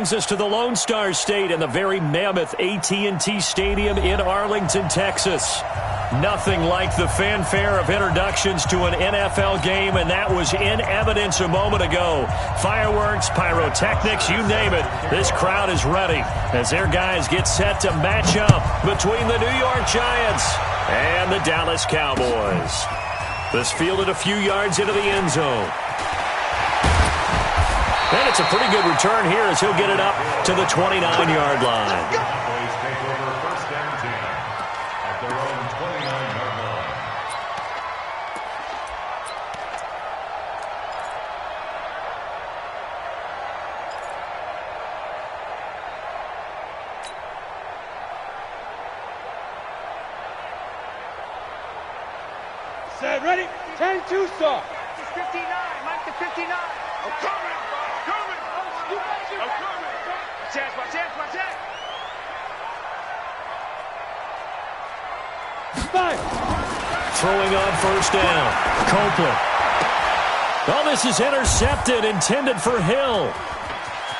Brings us to the Lone Star State and the very mammoth AT&T Stadium in Arlington, Texas. Nothing like the fanfare of introductions to an NFL game, and that was in evidence a moment ago. Fireworks, pyrotechnics, you name it. This crowd is ready as their guys get set to match up between the New York Giants and the Dallas Cowboys. This fielded a few yards into the end zone. And it's a pretty good return here as he'll get it up to the 29-yard line. Set, ready, 10-2 start. It's 59, Mike to 59. I'm coming. Watch out. Five. Throwing on first down. Copeland. Oh, this is intercepted, intended for Hill.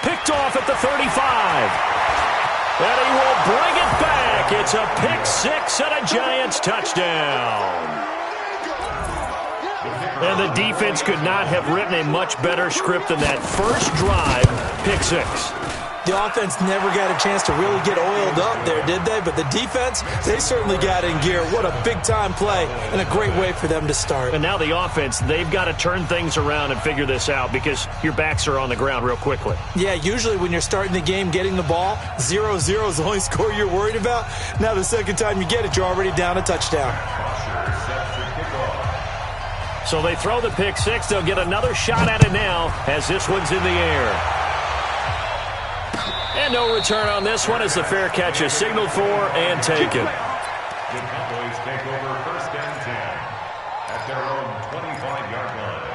Picked off at the 35. And he will bring it back. It's a pick six and a Giants touchdown. And the defense could not have written a much better script than that first drive, pick six. The offense never got a chance to really get oiled up there, did they? But the defense, they certainly got in gear. What a big-time play and a great way for them to start. And now the offense, they've got to turn things around and figure this out because your backs are on the ground real quickly. Yeah, usually when you're starting the game, getting the ball, 0-0 is the only score you're worried about. Now the second time you get it, you're already down a touchdown. So they throw the pick six. They'll get another shot at it now as this one's in the air. And no return on this one as the fair catch is signaled for and taken. The Cowboys take over first and 10 at their own 25-yard line.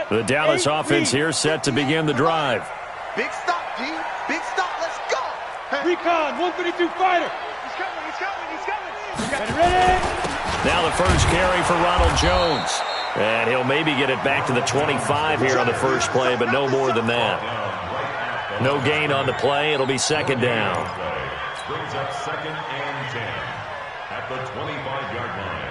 The Dallas offense here set to begin the drive. Big stop, G. Big stop. Let's go. Recon, 132 fighter. He's coming. Ready. Now the first carry for Ronald Jones. And he'll maybe get it back to the 25 here on the first play, but no more than that. No gain on the play. It'll be second down. Brings up second and 10 at the 25-yard line.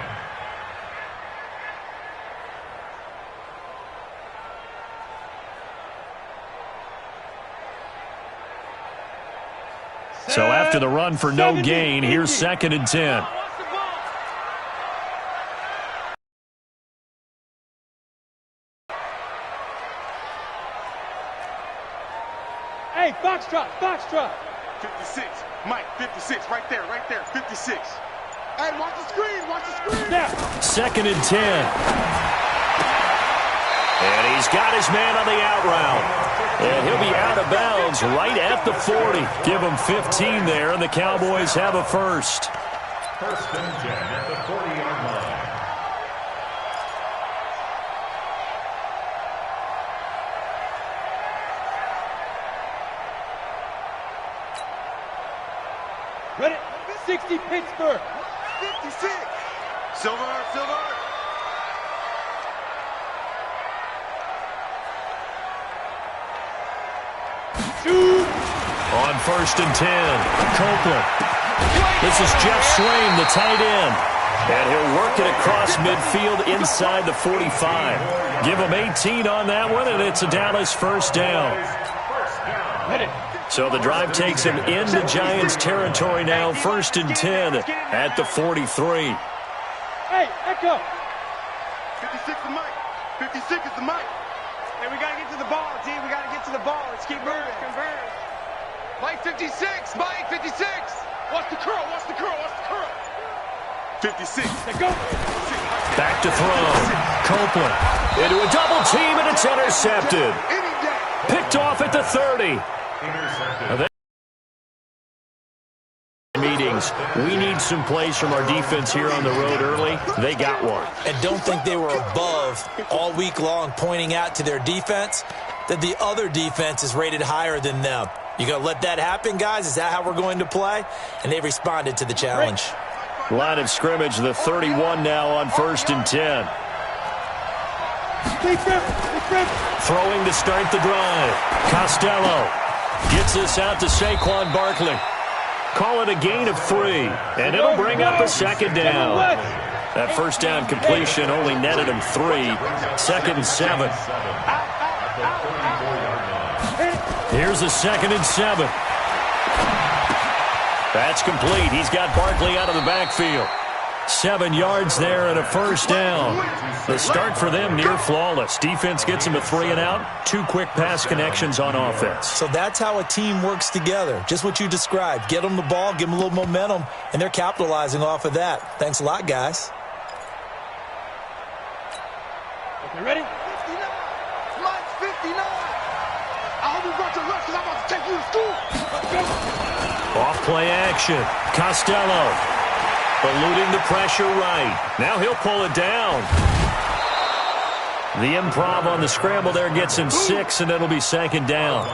So after the run for no gain, here's second and 10. Hey, Foxtrot. 56. Mike, 56. Right there. 56. Hey, watch the screen. Now. Second and 10. And he's got his man on the out route. And he'll be out of bounds right at the 40. Give him 15 there, and the Cowboys have a first. First and 10 at the 40-yard line. Ready, 60 Pittsburgh. 56. Silver. On first and 10, Copeland. This is Jeff Swain, the tight end. And he'll work it across midfield inside the 45. Give him 18 on that one, and it's a Dallas first down. So the drive takes him into Giants territory now, first and 10 at the 43. Hey, Echo. 56 is Mike. 56 is the Mike. Hey, we got to get to the ball, D. We got to get to the ball. Let's keep moving. Convert. Mike 56. Mike 56. What's the curl? 56. Let's go. Back to throw. Copeland into a double team, and it's intercepted. Picked off at the 30. Meetings. We need some plays from our defense here on the road early. They got one. And don't think they were above all week long pointing out to their defense. that the other defense is rated higher than them. You going to let that happen, guys? Is that how we're going to play? And they responded to the challenge. Line of scrimmage, the 31 now on 1st and 10. Throwing to start the drive. Costello gets this out to Saquon Barkley. Call it a gain of 3, and it'll bring up a 2nd down. That first down completion only netted him 3. 2nd and 7. Here's a 2nd and 7. That's complete. He's got Barkley out of the backfield. 7 yards there and a first down. The start for them near flawless. Defense gets him a 3 and out. 2 quick pass connections on offense. So that's how a team works together. Just what you described. Get them the ball, give them a little momentum, and they're capitalizing off of that. Thanks a lot, guys. Okay, ready? 59. Mike's 59. I hope you brought your lunch because I'm about to take you to school. Let's go. Off play action. Costello eluding the pressure right. Now he'll pull it down. The improv on the scramble there gets him 6, and it'll be 2nd down.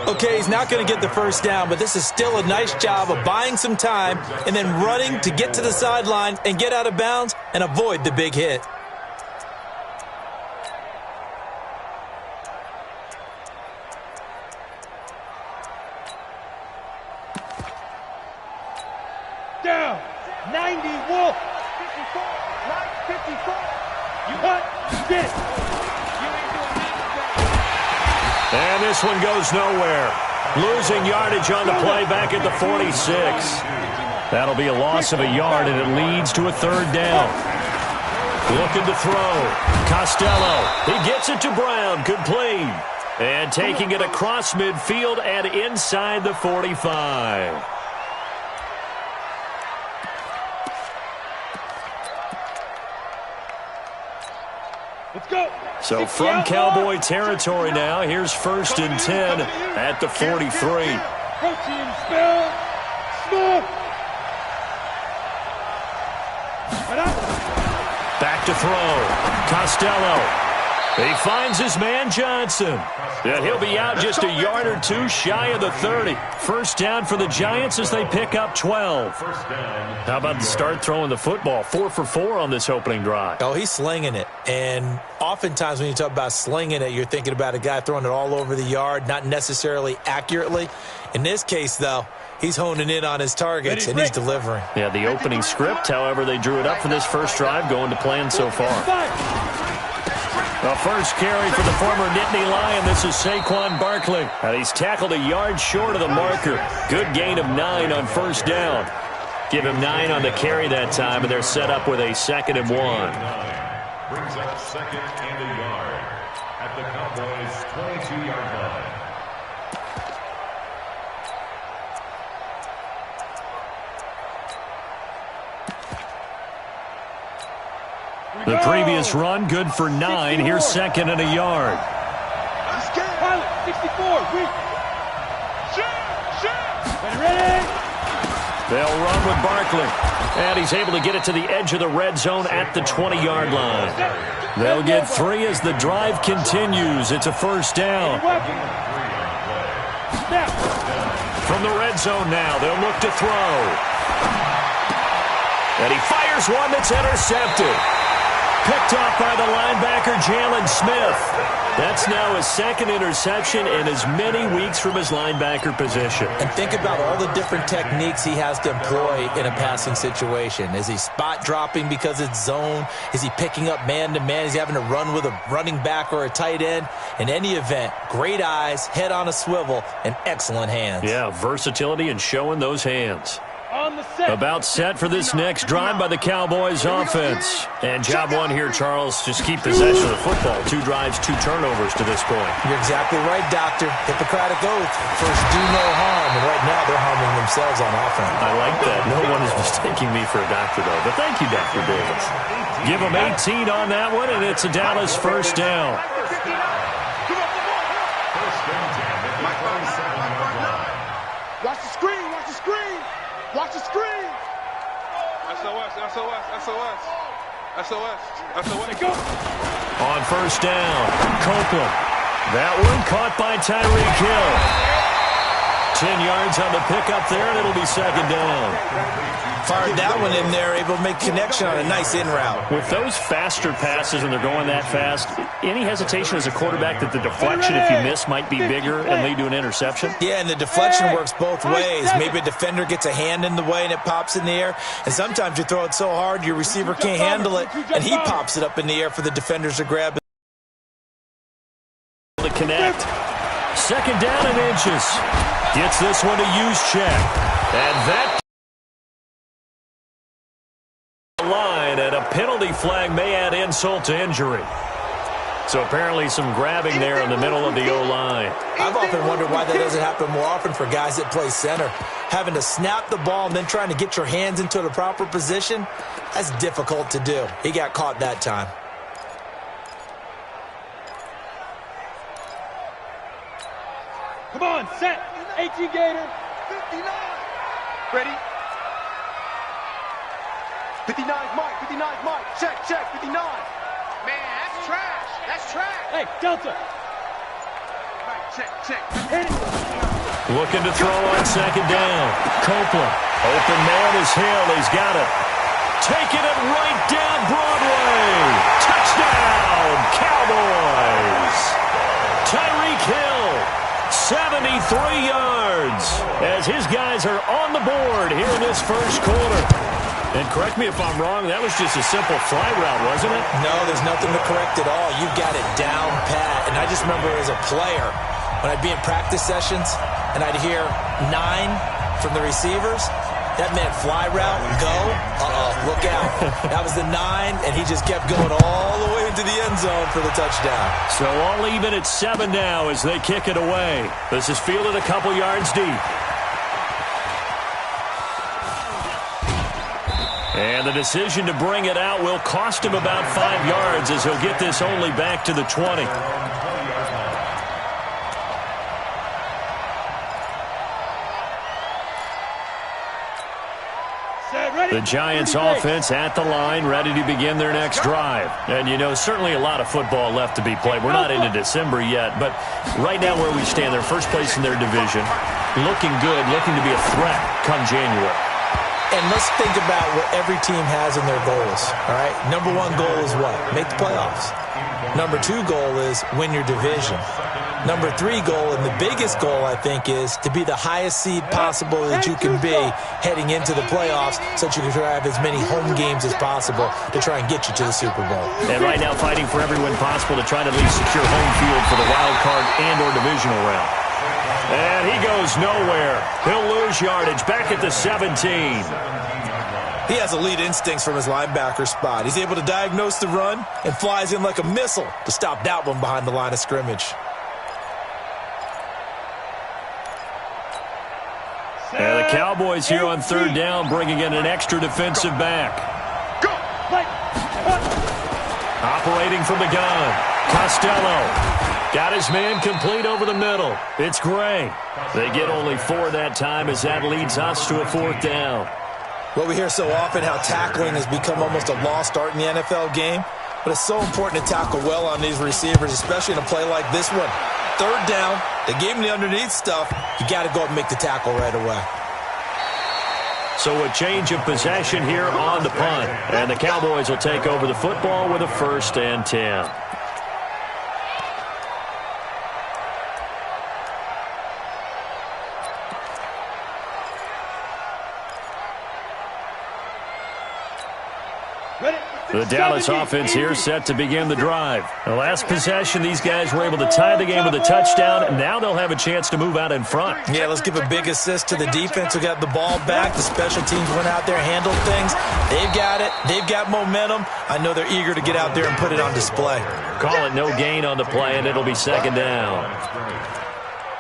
Okay, he's not going to get the first down, but this is still a nice job of buying some time and then running to get to the sideline and get out of bounds and avoid the big hit. Down. 90, Wolf. 54. Mike, 54. You hot? You get it. You ain't doing nothing. And this one goes nowhere. Losing yardage on the play back at the 46. That'll be a loss of a yard, and it leads to a 3rd down. Looking to throw. Costello. He gets it to Brown. Complete. And taking it across midfield and inside the 45. Let's go. So from Cowboy territory now, here's 1st and 10 at the 43. Protein spell. Smoke. Back to throw. Costello. He finds his man Johnson. Yeah, he'll be out just a yard or 2 shy of the 30. First down for the Giants as they pick up 12. How about the start throwing the football? 4 for 4 on this opening drive. Oh, he's slinging it. And oftentimes when you talk about slinging it, you're thinking about a guy throwing it all over the yard, not necessarily accurately. In this case, though, he's honing in on his targets, and he's delivering. Yeah, the opening script, however, they drew it up for this first drive, going to plan so far. The first carry for the former Nittany Lion. This is Saquon Barkley. And he's tackled a yard short of the marker. Good gain of 9 on first down. Give him 9 on the carry that time, and they're set up with a 2nd and 1. Brings up 2nd and a yard at the Cowboys' 22-yard line. The previous run, good for 9. Here's 2nd and a yard. Pilot, 64, weak. Ready? They'll run with Barkley. And he's able to get it to the edge of the red zone at the 20-yard line. They'll get 3 as the drive continues. It's a first down. From the red zone now, they'll look to throw. And he fires one that's intercepted. Picked off by the linebacker, Jalen Smith. That's now his 2nd interception in as many weeks from his linebacker position. And think about all the different techniques he has to employ in a passing situation. Is he spot dropping because it's zone? Is he picking up man-to-man? Is he having to run with a running back or a tight end? In any event, great eyes, head on a swivel, and excellent hands. Yeah, versatility and showing those hands. On the set. About set for this next drive by the Cowboys offense. And job 1 here, Charles, just keep possession of the football. 2 drives, 2 turnovers to this point. You're exactly right, Doctor. Hippocratic oath. First, do no harm. And right now, they're harming themselves on offense. I like that. No one is mistaking me for a doctor, though. But thank you, Dr. Davis. Give them 18 on that one, and it's a Dallas first down. Watch the screen, watch the screen. Watch the screen. SOS, SOS, SOS. SOS, SOS. Go. On first down, Copeland That one caught by Tyreek Hill. 10 yards on the pickup there, and it'll be second down. Fired that one in there, able to make connection on a nice in route. With those faster passes and they're going that fast, any hesitation as a quarterback that the deflection, if you miss, might be bigger and lead to an interception? Yeah, and the deflection works both ways. Maybe a defender gets a hand in the way and it pops in the air, and sometimes you throw it so hard your receiver can't handle it, and he pops it up in the air for the defenders to grab. To connect. Second down and inches. Gets this one to use check. And that line, and a penalty flag may add insult to injury. So apparently some grabbing there in the middle of the O-line. I've often wondered why that doesn't happen more often for guys that play center. Having to snap the ball and then trying to get your hands into the proper position, that's difficult to do. He got caught that time. Come on, set. 18 Gator. 59. Ready? 59's Mike. 59's Mike. Check, 59. Man, that's trash. That's trash. Hey, Delta. Right, check. Hit it. Looking to throw on second down. Copeland. Open man is Hill. He's got it. Taking it right down Broadway. Touchdown, Cowboys. Tyreek Hill. 73 yards as his guys are on the board here in this first quarter. And correct me if I'm wrong, that was just a simple fly route, wasn't it? No, there's nothing to correct at all. You've got it down pat. And I just remember as a player, when I'd be in practice sessions and I'd hear 9 from the receivers, that meant fly route, go, look out. That was the 9, and he just kept going all the way into the end zone for the touchdown. So all even at 7 now as they kick it away. This is fielded a couple yards deep. And the decision to bring it out will cost him about 5 yards as he'll get this only back to the 20. The Giants offense at the line, ready to begin their next drive. And, you know, certainly a lot of football left to be played. We're not into December yet, but right now where we stand, they're first place in their division, looking good, looking to be a threat come January. And let's think about what every team has in their goals, all right? Number 1 goal is what? Make the playoffs. Number 2 goal is win your division. Number 3 goal, and the biggest goal, I think, is to be the highest seed possible that you can be heading into the playoffs so that you can try to have as many home games as possible to try and get you to the Super Bowl. And right now fighting for every win possible to try to at least secure home field for the wild card and or divisional round. And he goes nowhere. He'll lose yardage back at the 17. He has elite instincts from his linebacker spot. He's able to diagnose the run and flies in like a missile to stop that one behind the line of scrimmage. And the Cowboys here on third down bringing in an extra defensive back. Operating from the gun. Costello got his man complete over the middle. It's Gray. They get only 4 that time as that leads us to a 4th down. Well, we hear so often how tackling has become almost a lost art in the NFL game, but it's so important to tackle well on these receivers, especially in a play like this one. Third down, they gave him the underneath stuff. You got to go up and make the tackle right away. So a change of possession here on the punt, and the Cowboys will take over the football with a 1st and 10. The Dallas offense here set to begin the drive. The last possession, these guys were able to tie the game with a touchdown, and now they'll have a chance to move out in front. Yeah, let's give a big assist to the defense who got the ball back. The special teams went out there, handled things. They've got it. They've got momentum. I know they're eager to get out there and put it on display. Call it no gain on the play, and it'll be second down.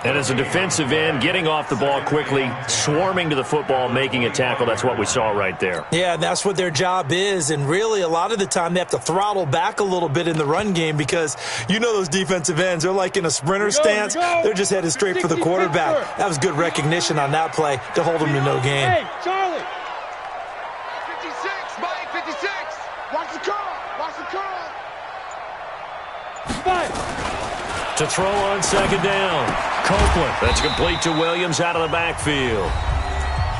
And as a defensive end, getting off the ball quickly, swarming to the football, making a tackle, that's what we saw right there. Yeah, and that's what their job is. And really, a lot of the time, they have to throttle back a little bit in the run game because you know those defensive ends, they're like in a sprinter stance. They're just headed straight for the quarterback. That was good recognition on that play to hold them to no gain. Hey, Charlie. 56, Mike, 56. Watch the curl. Watch the curl. 5. To to throw on second down. Copeland. That's complete to Williams out of the backfield.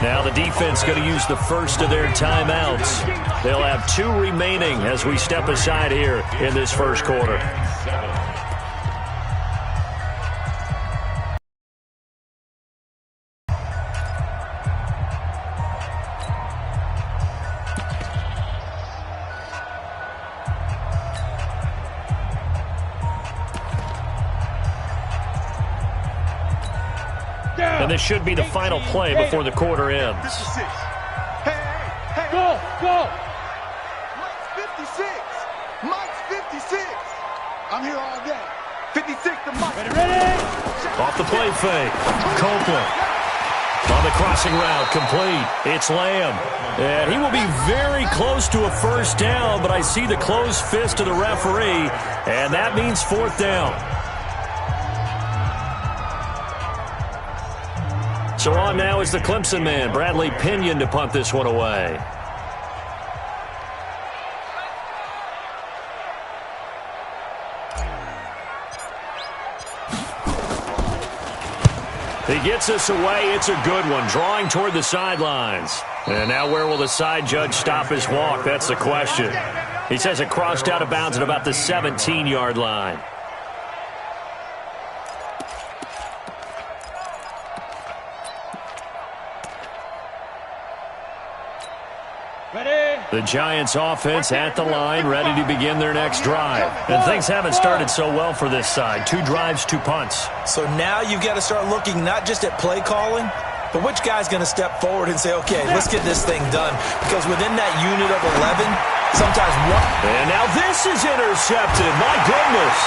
Now the defense going to use the first of their timeouts. They'll have 2 remaining as we step aside here in this first quarter. And this should be the final play before the quarter ends. 56. Hey. Go, go. Mike's 56. Mike's 56. I'm here all day. 56 to Mike. Ready? Off the play fake. Copeland. On the crossing route, complete. It's Lamb. And he will be very close to a first down, but I see the closed fist of the referee, and that means 4th down. So on now is the Clemson man, Bradley Pinion, to punt this one away. He gets us away. It's a good one, drawing toward the sidelines. And now where will the side judge stop his walk? That's the question. He says it crossed out of bounds at about the 17-yard line. The Giants offense at the line, ready to begin their next drive. And things haven't started so well for this side. 2 drives, 2 punts. So now you've got to start looking not just at play calling, but which guy's going to step forward and say, okay, let's get this thing done. Because within that unit of 11, sometimes one. And now this is intercepted. My goodness.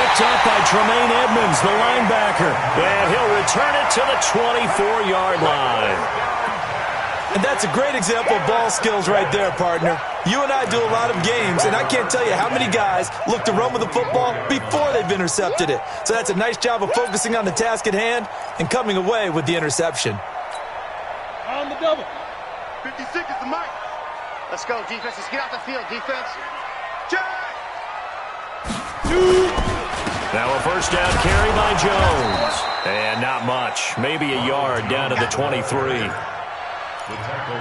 Picked up by Tremaine Edmonds, the linebacker. And he'll return it to the 24-yard line. And that's a great example of ball skills right there, partner. You and I do a lot of games, and I can't tell you how many guys look to run with the football before they've intercepted it. So that's a nice job of focusing on the task at hand and coming away with the interception. On the double. 56 is the mic. Let's go, defense. Let's get out the field, defense. Jack! Now a first down carry by Jones. And not much. Maybe a yard down to the 23.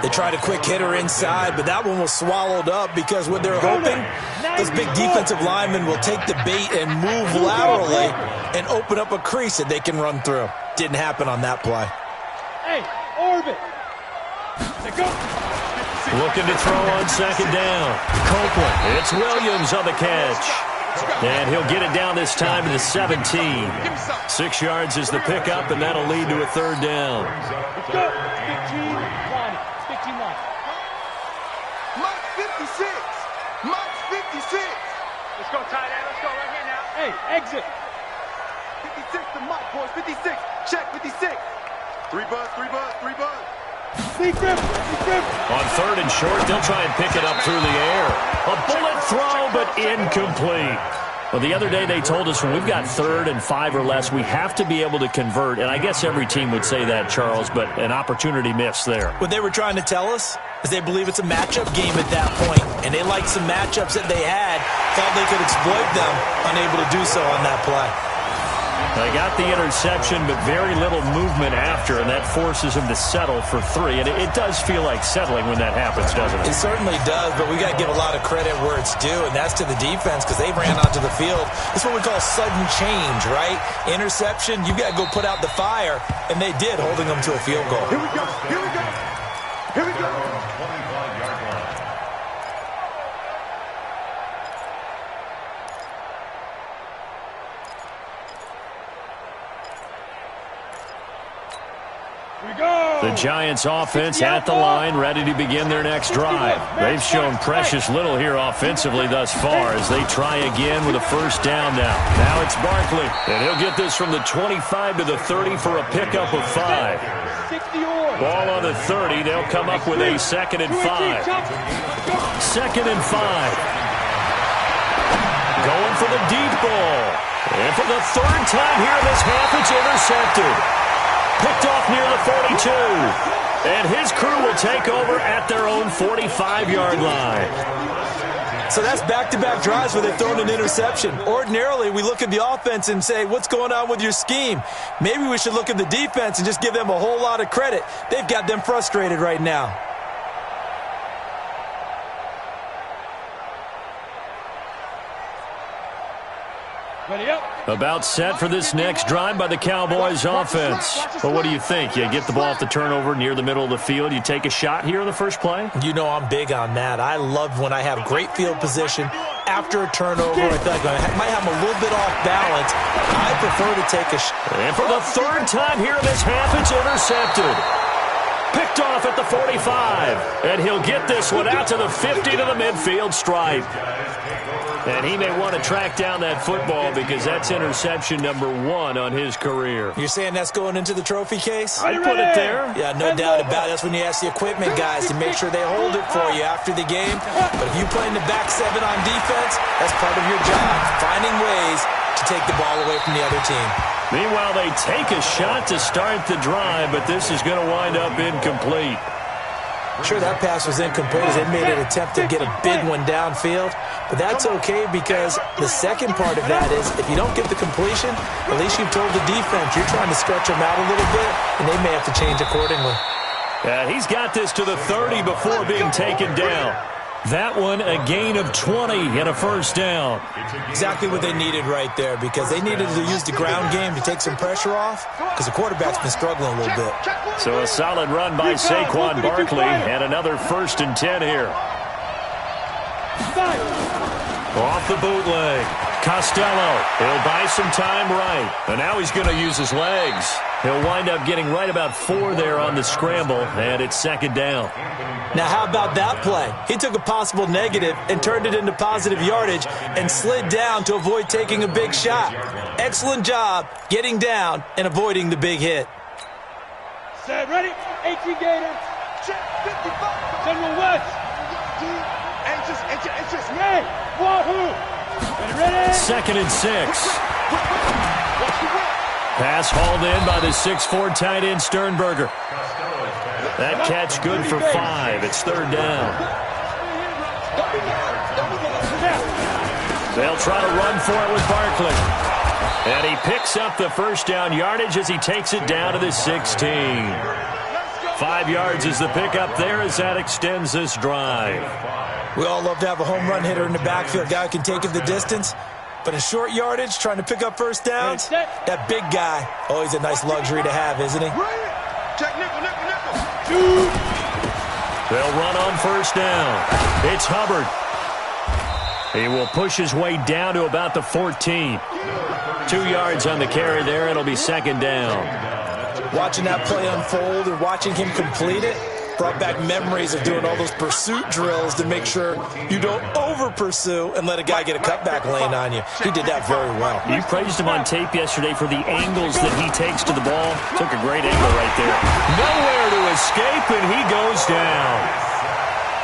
They tried a quick hitter inside, but that one was swallowed up because what they're hoping, those big defensive linemen will take the bait and move laterally and open up a crease that they can run through. Didn't happen on that play. Hey, orbit. They go. Looking to throw on second down. Copeland. It's Williams on the catch. And he'll get it down this time to the 17. 6 yards is the pickup, and that'll lead to a 3rd down. Go. 15. Mike 56. Mike 56. Let's go, tight end. Let's go right here now. Hey, exit. 56 to Mike, boys. 56. Check 56. 3 buzz. Deep grip. On 3rd and short, they'll try and pick it up through the air. A bullet throw, but incomplete. Well, the other day they told us when we've got 3rd and 5 or less, we have to be able to convert. And I guess every team would say that, Charles, but an opportunity missed there. What they were trying to tell us is they believe it's a matchup game at that point, and they liked some matchups that they had, thought they could exploit them, unable to do so on that play. They got the interception, but very little movement after, and that forces them to settle for 3. And it does feel like settling when that happens, doesn't it? It certainly does, but we got to give a lot of credit where it's due, and that's to the defense because they ran onto the field. It's what we call sudden change, right? Interception, you got to go put out the fire, and they did, holding them to a field goal. Here we go. The Giants offense at the line, ready to begin their next drive. They've shown precious little here offensively thus far as they try again with a first down now. Now it's Barkley, and he'll get this from the 25 to the 30 for a pickup of 5. Ball on the 30. They'll come up with a 2nd and 5. 2nd and 5. Going for the deep ball. And for the 3rd time here in this half, it's intercepted. Picked off near the 42. And his crew will take over at their own 45-yard line. So that's back-to-back drives where they've thrown an interception. Ordinarily, we look at the offense and say, what's going on with your scheme? Maybe we should look at the defense and just give them a whole lot of credit. They've got them frustrated right now. Ready up. About set for this next drive by the Cowboys offense. Well, what do you think? You get the ball off the turnover near the middle of the field. You take a shot here in the first play? You know I'm big on that. I love when I have great field position after a turnover. I feel like I might have a little bit off balance. I prefer to take a shot. And for the third time here in this half, it's intercepted. Picked off at the 45. And he'll get this one out to the 50 to the midfield stripe. And he may want to track down that football because that's interception number 1 on his career. You're saying that's going into the trophy case? I'd put it there. Yeah, no doubt about it. That's when you ask the equipment guys to make sure they hold it for you after the game. But if you play in the back 7 on defense, that's part of your job, finding ways to take the ball away from the other team. Meanwhile, they take a shot to start the drive, but this is going to wind up incomplete. Sure, that pass was incomplete as they made an attempt to get a big one downfield. But that's okay because the second part of that is if you don't get the completion, at least you've told the defense you're trying to stretch them out a little bit, and they may have to change accordingly. Yeah, he's got this to the 30 before being taken down. That one, a gain of 20 and a first down. Exactly what they needed right there because they needed to use the ground game to take some pressure off because the quarterback's been struggling a little bit. So a solid run by Saquon Barkley and another 1st and 10 here. Off the bootleg. Costello. He'll buy some time right. And now he's going to use his legs. He'll wind up getting right about 4 there on the scramble, and it's 2nd down. Now, how about that play? He took a possible negative and turned it into positive yardage and slid down to avoid taking a big shot. Excellent job getting down and avoiding the big hit. Set, ready? 18 Gator. Check, 55. General West. Anxious. Ray. Wahoo. Ready? 2nd and 6. Pass hauled in by the 6'4" tight end Sternberger. That catch good for 5. It's 3rd down. They'll try to run for it with Barkley. And he picks up the first down yardage as he takes it down to the 16. 5 yards is the pickup there as that extends this drive. We all love to have a home run hitter in the backfield, guy who can take it the distance. But in short yardage, trying to pick up first downs, that big guy, always a nice luxury to have, isn't he? Check nickel. They'll run on first down. It's Hubbard. He will push his way down to about the 14. 2 yards on the carry there. It'll be 2nd down. Watching that play unfold and watching him complete it brought back memories of doing all those pursuit drills to make sure you don't over-pursue and let a guy get a cutback lane on you. He did that very well. You praised him on tape yesterday for the angles that he takes to the ball. Took a great angle right there. Nowhere to escape, and he goes down.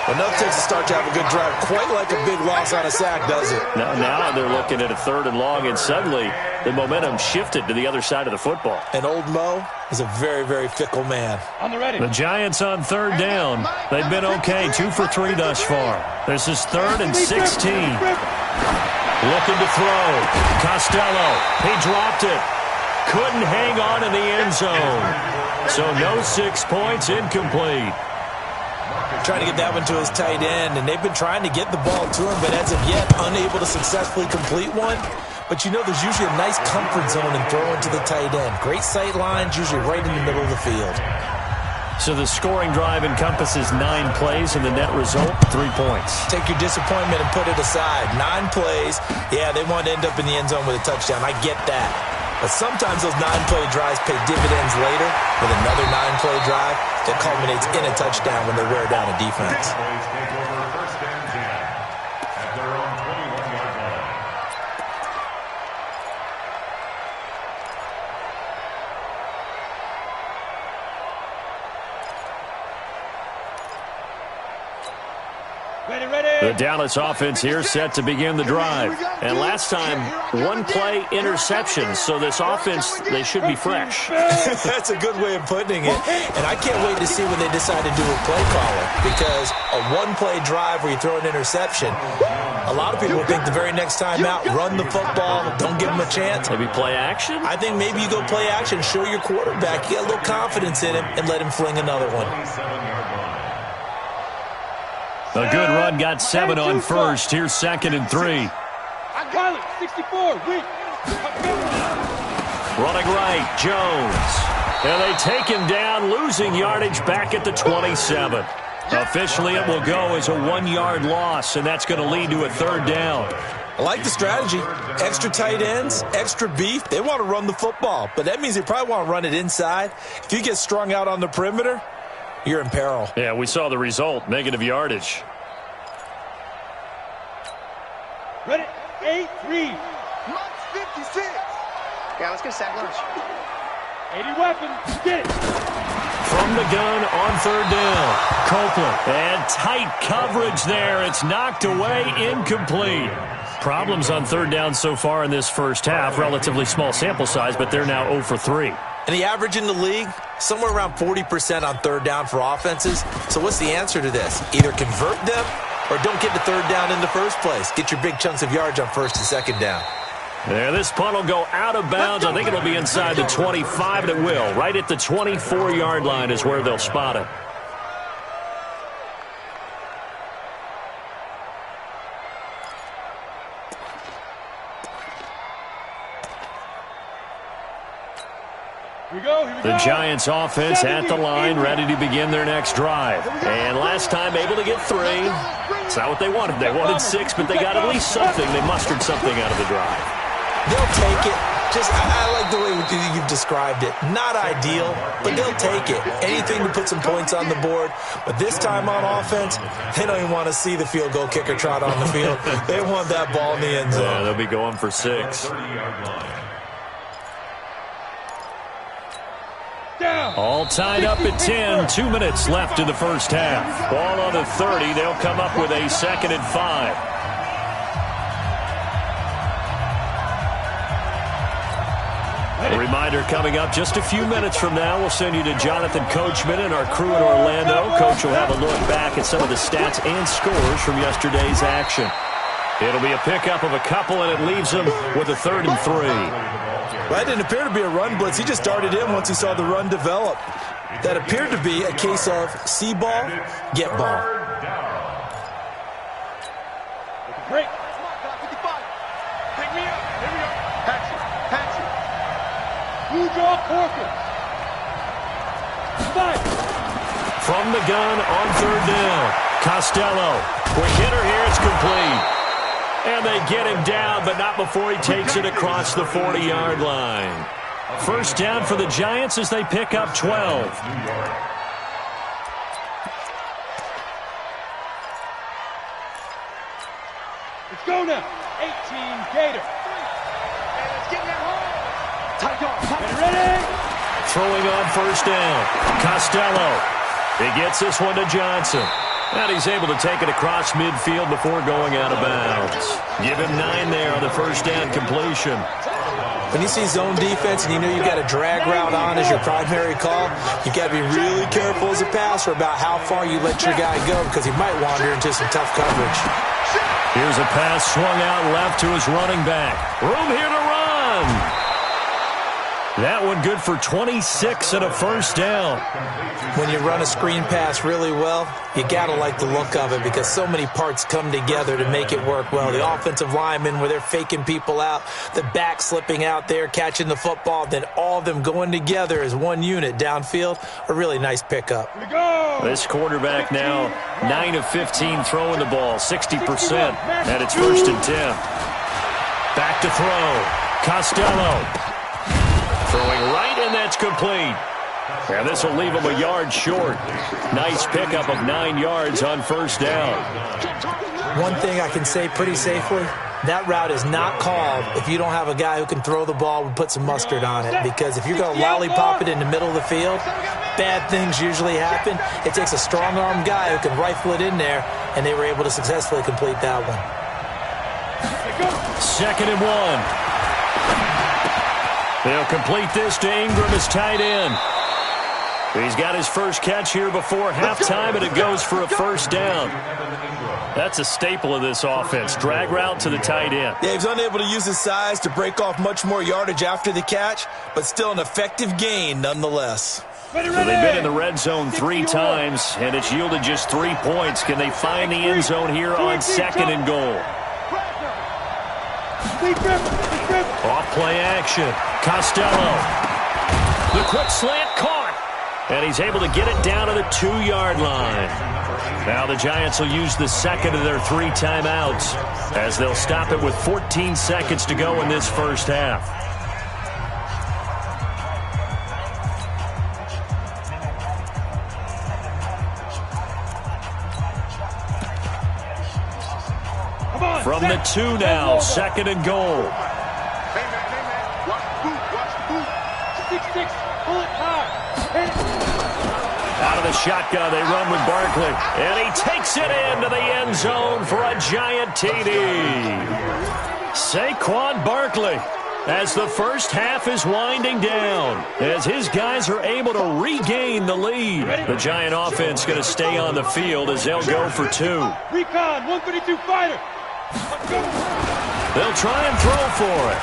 Enough takes to start to have a good drive. Quite like a big loss on a sack, does it? Now they're looking at a 3rd and long, and suddenly the momentum shifted to the other side of the football. And old Mo is a very, very fickle man. On the ready. The Giants on 3rd down. They've been okay, 2 for 3 thus far. This is 3rd and 16. Looking to throw. Costello. He dropped it. Couldn't hang on in the end zone. So no 6 points, incomplete. Trying to get that one to his tight end, and they've been trying to get the ball to him, but as of yet, unable to successfully complete one. But you know there's usually a nice comfort zone in throwing to the tight end. Great sight lines, usually right in the middle of the field. So the scoring drive encompasses 9 plays, and the net result, 3 points. Take your disappointment and put it aside. 9 plays. Yeah, they want to end up in the end zone with a touchdown. I get that. But sometimes those 9-play drives pay dividends later with another 9-play drive that culminates in a touchdown when they wear down a defense. The Dallas offense here set to begin the drive. And last time, one-play interception. So this offense, they should be fresh. That's a good way of putting it. And I can't wait to see when they decide to do a play caller. Because a one-play drive where you throw an interception, a lot of people think the very next time out, run the football, don't give them a chance. Maybe play action? I think maybe you go play action, show your quarterback, you get a little confidence in him, and let him fling another one. A good run got 7 on first. Here's 2nd and 3. I call it 64. Weak. Running right, Jones. And they take him down, losing yardage back at the 27. Officially, it will go as a 1-yard loss, and that's going to lead to a 3rd down. I like the strategy. Extra tight ends, extra beef. They want to run the football, but that means they probably want to run it inside. If you get strung out on the perimeter, you're in peril. Yeah, we saw the result, negative yardage. Ready? 8-3. Lunch 56. Yeah, let's get sack lunch. 80 weapons. Get it. From the gun on 3rd down. Copeland. And tight coverage there. It's knocked away, incomplete. Problems on 3rd down so far in this first half. Relatively small sample size, but they're now 0 for 3. And the average in the league, somewhere around 40% on 3rd down for offenses. So what's the answer to this? Either convert them or don't get to 3rd down in the first place. Get your big chunks of yards on 1st and 2nd down. There, this punt will go out of bounds. I think it'll be inside the 25, and it will. Right at the 24-yard line is where they'll spot it. The Giants offense at the line, ready to begin their next drive. And last time able to get 3. It's not what they wanted. They wanted 6, but they got at least something. They mustered something out of the drive. They'll take it. I like the way you've described it. Not ideal, but they'll take it. Anything to put some points on the board. But this time on offense, they don't even want to see the field goal kicker trot on the field. They want that ball in the end zone. Yeah, they'll be going for 6. All tied up at 10. 2 minutes left in the first half. Ball on the 30. They'll come up with a 2nd and 5. A reminder coming up just a few minutes from now. We'll send you to Jonathan Coachman and our crew in Orlando. Coach will have a look back at some of the stats and scores from yesterday's action. It'll be a pickup of a couple, and it leaves them with a 3rd and 3. Well, that didn't appear to be a run blitz. He just darted in once he saw the run develop. That appeared to be a case of see ball, get ball. Break. 55. Pick me up. Here we go. Patch it. Blue draw Corker. 5. From the gun on 3rd down. Costello. Quick hitter here. It's complete. And they get him down, but not before he takes it across the 40-yard line. First down for the Giants as they pick up 12. Let's go now. 18 Gator. And let's get that home. Tight yard. Ready? Throwing on 1st down. Costello. He gets this one to Johnson. And he's able to take it across midfield before going out of bounds. Give him 9 there on the 1st down completion. When you see zone defense and you know you've got a drag route on as your primary call, you've got to be really careful as a passer about how far you let your guy go because he might wander into some tough coverage. Here's a pass swung out left to his running back. Room here to run. That one good for 26 and a 1st down. When you run a screen pass really well, you got to like the look of it because so many parts come together to make it work well. The offensive linemen where they're faking people out, the back slipping out there, catching the football, then all of them going together as one unit downfield, a really nice pickup. This quarterback now 9 of 15 throwing the ball, 60%, and it's 1st and 10. Back to throw. Costello. Throwing right, and that's complete. And this will leave him a yard short. Nice pickup of 9 yards on 1st down. One thing I can say pretty safely, that route is not called if you don't have a guy who can throw the ball and put some mustard on it. Because if you're going to lollipop it in the middle of the field, bad things usually happen. It takes a strong-arm guy who can rifle it in there and they were able to successfully complete that one. 2nd and 1. They'll complete this to Ingram as tight end. He's got his first catch here before halftime, and it goes for a first down. That's a staple of this offense. Drag route to the tight end. Yeah, he's unable to use his size to break off much more yardage after the catch, but still an effective gain nonetheless. So they've been in the red zone 3 times, and it's yielded just 3 points. Can they find the end zone here on 2nd and goal? Off play action. Costello. The quick slant caught. And he's able to get it down to the 2-yard line. Now the Giants will use the 2nd of their 3 timeouts as they'll stop it with 14 seconds to go in this first half. From the 2 now, 2nd and goal. Hey, man, watch the boot, 6-6, pull it high. Out of the shotgun, they run with Barkley. And he takes it into the end zone for a giant TD. Saquon Barkley, as the first half is winding down, as his guys are able to regain the lead. The Giant offense going to stay on the field as they'll go for 2. Recon, 132 fighter. They'll try and throw for it.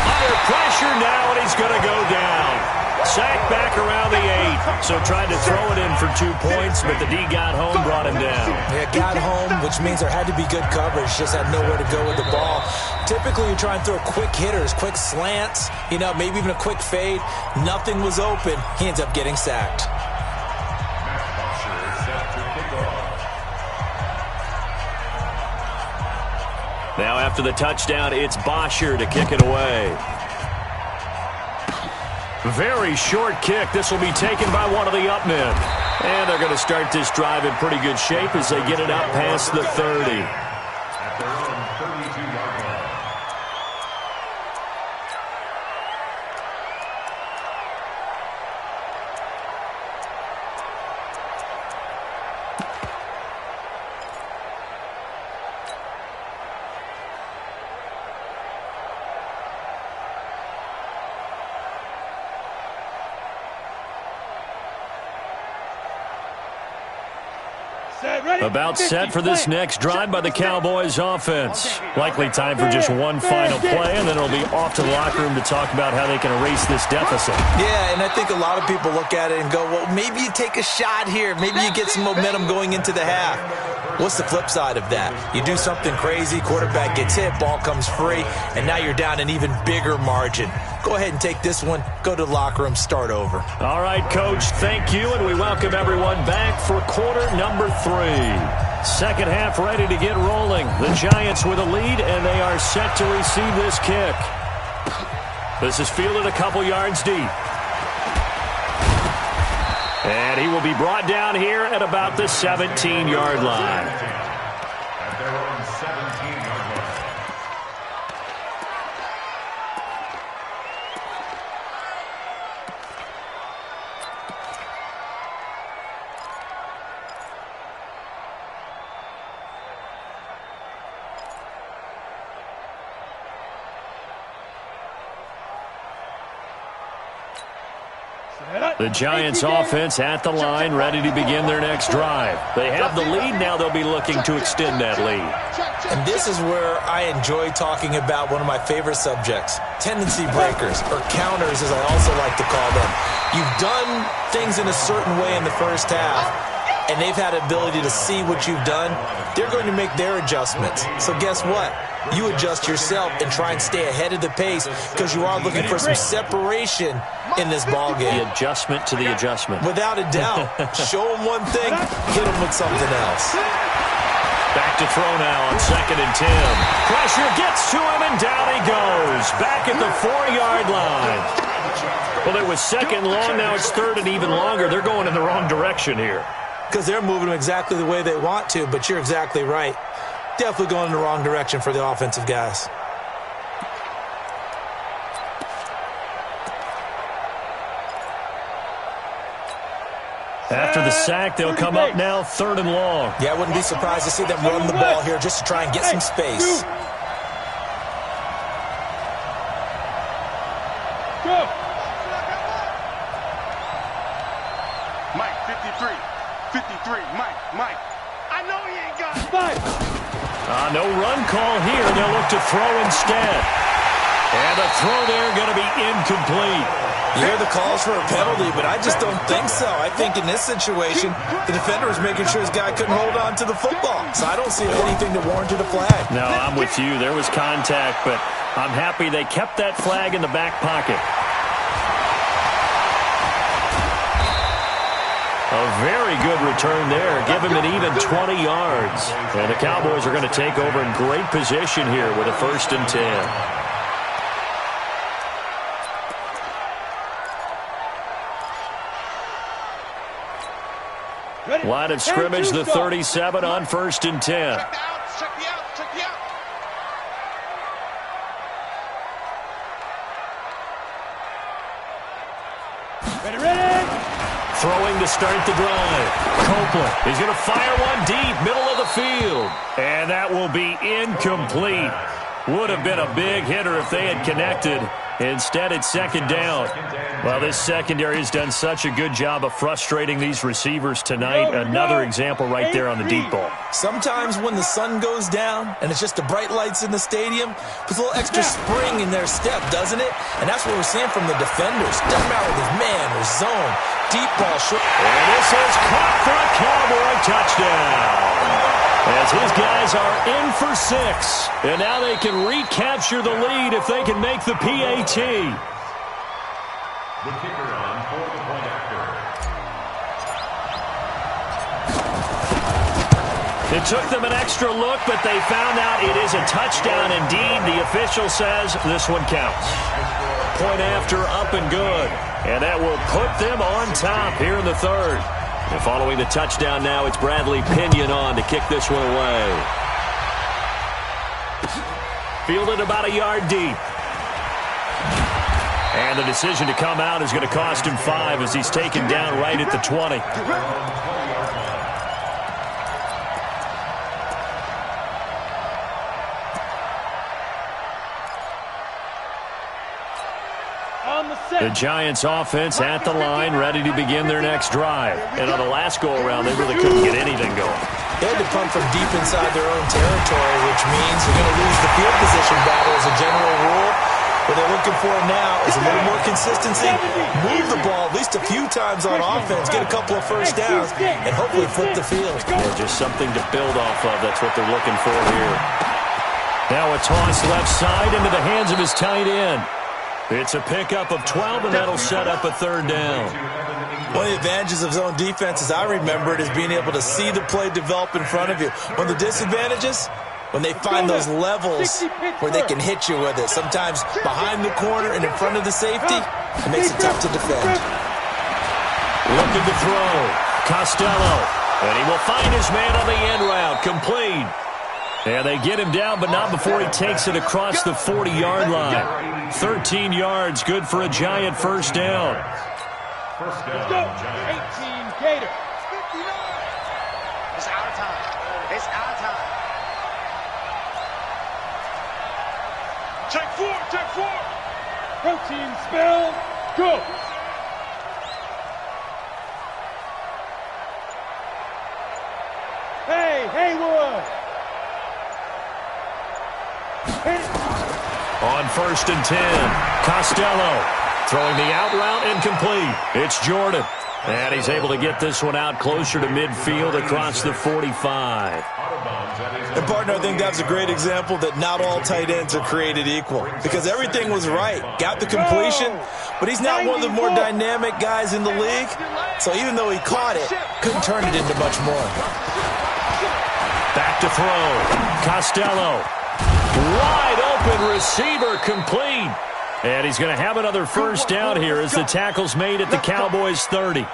Under pressure now, and he's going to go down. Sacked back around the 8. So tried to throw it in for 2 points, but the D got home, brought him down. Yeah, got home, which means there had to be good coverage. Just had nowhere to go with the ball. Typically, you try and throw quick hitters, quick slants, maybe even a quick fade. Nothing was open. He ends up getting sacked. Now after the touchdown, it's Bosher to kick it away. Very short kick. This will be taken by one of the up men. And they're going to start this drive in pretty good shape as they get it up past the 30. At their own 32-yard line. About set for this next drive by the Cowboys offense. Likely time for just one final play, and then it'll be off to the locker room to talk about how they can erase this deficit. Yeah, and I think a lot of people look at it and go, well, maybe you take a shot here. Maybe you get some momentum going into the half. What's the flip side of that? You do something crazy, quarterback gets hit, ball comes free, and now you're down an even bigger margin. Go ahead and take this one, go to the locker room, start over. All right, Coach, thank you, and we welcome everyone back for quarter number 3. Second half ready to get rolling. The Giants with a lead, and they are set to receive this kick. This is fielded a couple yards deep. And he will be brought down here at about the 17-yard line. At their own 17-yard line. The Giants offense at the line, ready to begin their next drive. They have the lead. Now they'll be looking to extend that lead. And this is where I enjoy talking about one of my favorite subjects, tendency breakers, or counters as I also like to call them. You've done things in a certain way in the first half, and they've had ability to see what you've done. They're going to make their adjustments. So guess what? You adjust yourself and try and stay ahead of the pace because you are looking for some separation in this ball game. The adjustment to the adjustment. Without a doubt. Show them one thing, hit them with something else. Back to throw now on 2nd and 10. Pressure gets to him, and down he goes. Back at the 4-yard line. Well, it was 2nd long. Now it's 3rd and even longer. They're going in the wrong direction here. Because they're moving them exactly the way they want to, but you're exactly right. Definitely going in the wrong direction for the offensive guys. After the sack, they'll come up now 3rd and long. Yeah, I wouldn't be surprised to see them run the ball here just to try and get some space. Go. Mike, 53. 53. Mike. I know he ain't got it. 5. No run call here. They'll look to throw instead. And the throw there going to be incomplete. You hear the calls for a penalty, but I just don't think so. I think in this situation, the defender was making sure his guy couldn't hold on to the football. So I don't see anything that warranted a flag. No, I'm with you. There was contact, but I'm happy they kept that flag in the back pocket. A very good return there. Give him an even 20 yards. And the Cowboys are going to take over in great position here with a 1st and 10. Line of scrimmage, the 37 on 1st and 10. Check the out. Ready. Throwing to start the drive. Copeland is going to fire one deep, middle of the field. And that will be incomplete. Would have been a big hitter if they had connected. Instead, it's 2nd down. Well, this secondary has done such a good job of frustrating these receivers tonight. Another example right there on the deep ball. Sometimes when the sun goes down and it's just the bright lights in the stadium, puts a little extra spring in their step, doesn't it? And that's what we're seeing from the defenders. Doesn't matter if it's man or zone. Deep ball short. And this is caught for a Cowboy touchdown. As his guys are in for 6. And now they can recapture the lead if they can make the PAT. The kicker on for the point after. It took them an extra look, but they found out it is a touchdown indeed. The official says this one counts. Point after, up and good. And that will put them on top here in the 3rd. And following the touchdown now, it's Bradley Pinion on to kick this one away. Fielded about a yard deep. And the decision to come out is going to cost him 5 as he's taken down right at the 20. The Giants offense at the line, ready to begin their next drive. And on the last go-around, they really couldn't get anything going. They had to punt from deep inside their own territory, which means they're going to lose the field position battle as a general rule. What they're looking for now is a little more consistency, move the ball at least a few times on offense, get a couple of 1st downs, and hopefully flip the field. Yeah, just something to build off of. That's what they're looking for here. Now a toss left side into the hands of his tight end. It's a pickup of 12, and that'll set up a 3rd down. One of the advantages of zone defense, as I remember it, is being able to see the play develop in front of you. One of the disadvantages, when they find those levels where they can hit you with it. Sometimes behind the corner and in front of the safety, it makes it tough to defend. Looking to throw. Costello. And he will find his man on the end route. Complete. And they get him down, but not before he takes it across the 40-yard line. 13 yards, good for a Giant 1st down. First Let's down, go. Giants. 18 Gator. It's out of time. It's out of time. Check 4. Protein spell. Go. Hey, Haywood. On 1st and 10, Costello throwing the out route incomplete. It's Jordan. And he's able to get this one out closer to midfield across the 45. And, partner, I think that's a great example that not all tight ends are created equal. Because everything was right. Got the completion, but he's not one of the more dynamic guys in the league. So even though he caught it, couldn't turn it into much more. Back to throw. Costello. Wide open receiver, complete. And he's going to have another 1st down here as the tackle's made at the Cowboys' 30.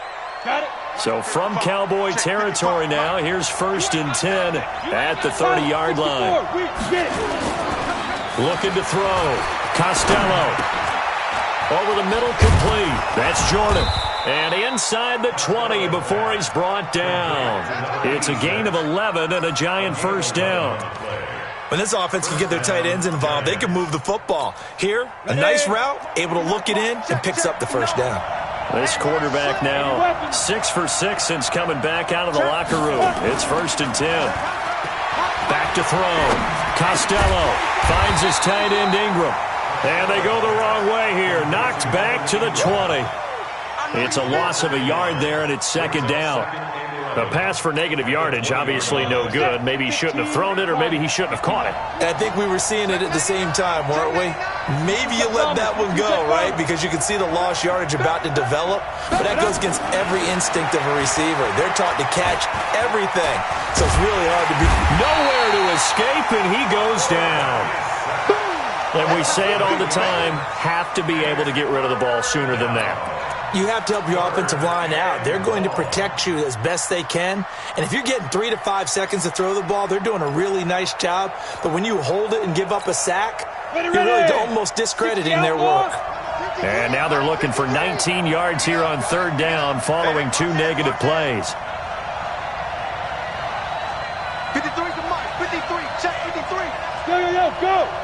Got it. So from Cowboy territory now, here's 1st and 10 at the 30-yard line. Looking to throw. Costello. Over the middle, complete. That's Jordan. And inside the 20 before he's brought down. It's a gain of 11 and a giant first down. When this offense can get their tight ends involved, they can move the football. Here, a nice route, able to look it in, and picks up the first down. This quarterback now 6 for 6 since coming back out of the locker room. It's 1st and 10. Back to throw. Costello finds his tight end Ingram. And they go the wrong way here. Knocked back to the 20. It's a loss of a yard there, and it's 2nd down. A pass for negative yardage, obviously no good. Maybe he shouldn't have thrown it, or maybe he shouldn't have caught it. I think we were seeing it at the same time, weren't we? Maybe you let that one go, right? Because you can see the lost yardage about to develop. But that goes against every instinct of a receiver. They're taught to catch everything. So it's really hard to be. Nowhere to escape, and he goes down. And we say it all the time, have to be able to get rid of the ball sooner than that. You have to help your offensive line out. They're going to protect you as best they can. And if you're getting 3 to 5 seconds to throw the ball, they're doing a really nice job. But when you hold it and give up a sack, you're really almost discrediting their work. And now they're looking for 19 yards here on 3rd down following 2 negative plays. 53's the mark. 53. Check 53.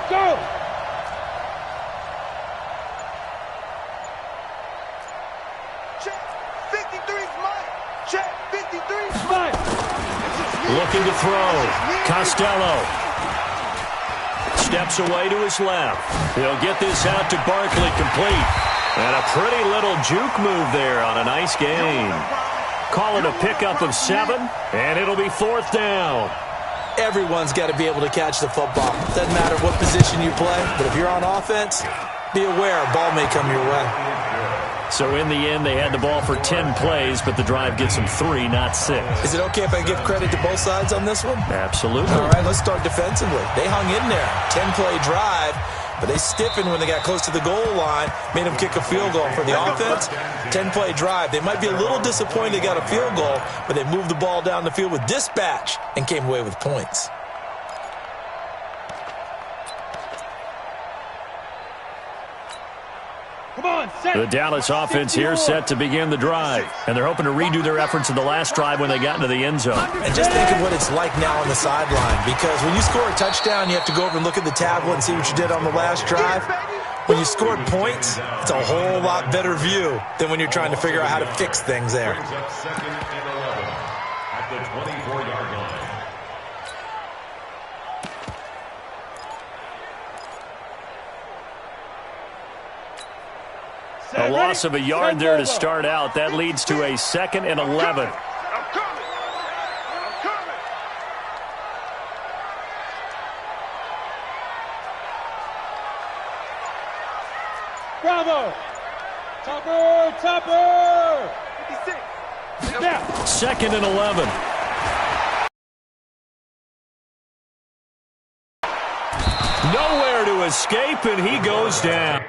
Go. Check 53's Mike. Check 53's Mike. Looking to throw. Costello steps away to his left. He'll get this out to Barkley, complete. And a pretty little juke move there on a nice gain. Call it a pickup of 7, and it'll be 4th down. Everyone's got to be able to catch the football. Doesn't matter what position you play, but if you're on offense, be aware a ball may come your way. So in the end, they had the ball for 10 plays, but the drive gets them 3, not 6. Is it okay if I give credit to both sides on this one? Absolutely. All right, let's start defensively. They hung in there. 10-play drive, but they stiffened when they got close to the goal line, made them kick a field goal. For the offense, 10-play drive. They might be a little disappointed they got a field goal, but they moved the ball down the field with dispatch and came away with points. The Dallas offense here set to begin the drive, and they're hoping to redo their efforts in the last drive when they got into the end zone. And just think of what it's like now on the sideline, because when you score a touchdown, you have to go over and look at the tablet and see what you did on the last drive. When you scored points, it's a whole lot better view than when you're trying to figure out how to fix things there. Brings up 2nd and 11 at the 24-yard line. A loss of a yard there to start out. That leads to a 2nd and 11. I'm coming. Bravo. Topper. 56. Now. 2nd and 11. Nowhere to escape, and he goes down.